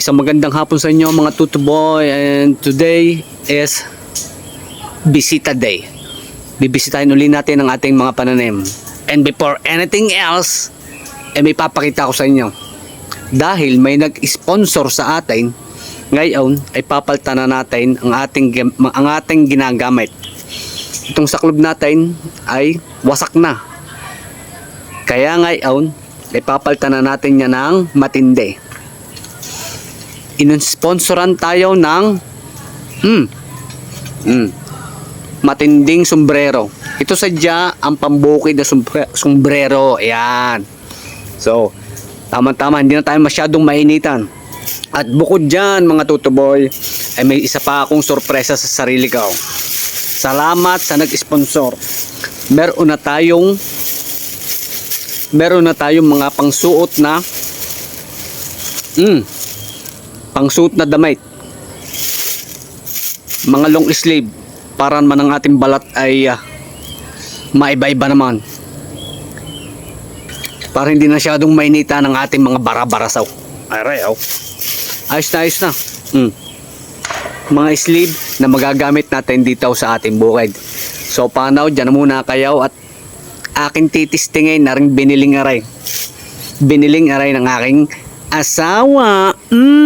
Isang magandang hapon sa inyo mga tutuboy, and today is Bisita Day. Bibisitahin uli natin ang ating mga pananim. And before anything else, may papakita ko sa inyo. Dahil may nag-sponsor sa atin, ngayon ay papalitan na natin ang ating ginagamit. Itong saklob natin ay wasak na. Kaya ngayon ay papalitan na natin yan ng matindi. Inunsponsoran tayo ng matinding sombrero. Ito sadya ang pambukid na sombrero. Ayan. So, tama-tama, hindi na tayo masyadong mainitan. At bukod dyan mga tutuboy, ay may isa pa akong sorpresa sa sarili ko. Salamat sa nag-sponsor. Meron na tayong mga pangsuot na pangsuot na damit, mga long sleeve, para man ang ating balat ay maiba-iba naman, para hindi na masyadong mainita ng ating mga bara-barasaw. Ayos na mga sleeve na magagamit natin dito sa ating bukid. So paano, dyan muna kayo at aking titistingin na rin biniling aray ng aking asawa.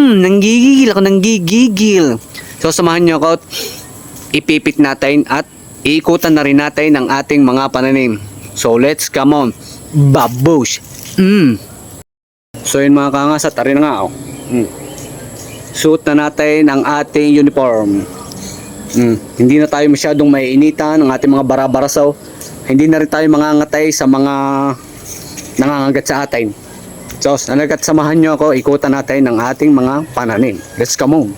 Nanggigigil ako. So samahan nyo ako at ipipit natin at iikutan na rin natin ang ating mga pananim. So let's come on, babush. So yun mga kangas, at arin na nga suot na natin ang ating uniform. Hindi na tayo masyadong maiinitan ng ating mga bara-barasaw. Hindi na rin tayo mangangatay sa mga nangangagat sa atin. So, nalagat samahan nyo ako, ikutan natin ng ating mga pananim. Let's come on.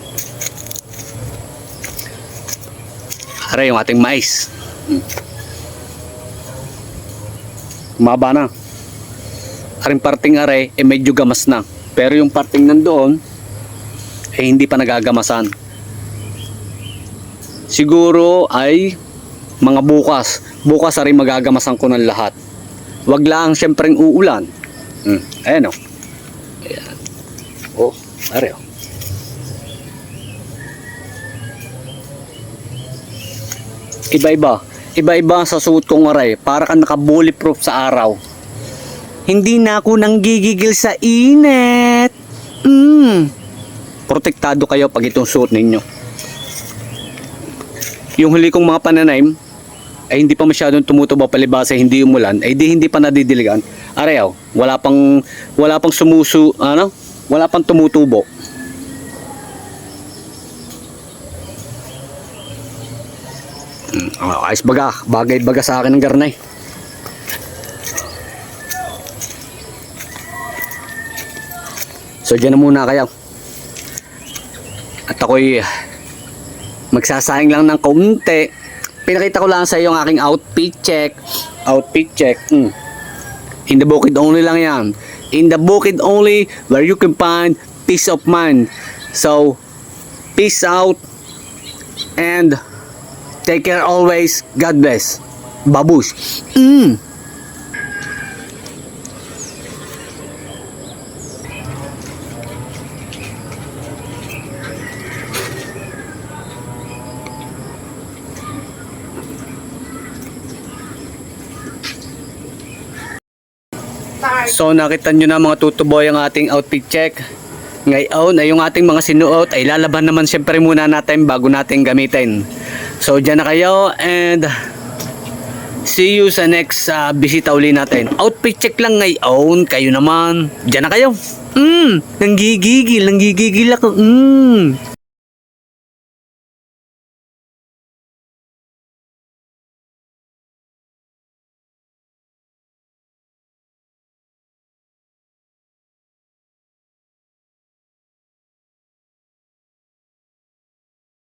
Aray, yung ating mais. Maba na. Aring parting aray, medyo gamas na. Pero yung parting nandoon, hindi pa nagagamasan. Siguro ay mga bukas. Bukas aray magagamasan ko ng lahat. Wag lang syempreng uulan. Ayan o. Ayan. Are o. Iba-iba sa suot kong aray. Para ka naka-bulletproof sa araw. Hindi na ako nanggigigil sa init. Protektado kayo pag itong suot ninyo. Yung huli kong mga pananim ay hindi pa masyadong tumutubo, palibasa hindi umulan, ay hindi pa nadidiligan. Arayaw, wala pang wala pang tumutubo. Ayos bagay sa akin ng garnay. So dyan na muna kayo. At ako'y magsasayang lang ng kaunti. Pinakita ko lang sa iyo ang aking outfit check. In the bukid only lang yan. In the bukid only, where you can find peace of mind. So, peace out and take care always. God bless. Babush. So nakita nyo na mga tutuboy ang ating outfit check. Ngayon ay yung ating mga sinuot ay lalaban naman syempre muna natin bago natin gamitin. So dyan na kayo and see you sa next bisita uli natin. Outfit check lang ngayon. Kayo naman, dyan na kayo. Nanggigigil ako.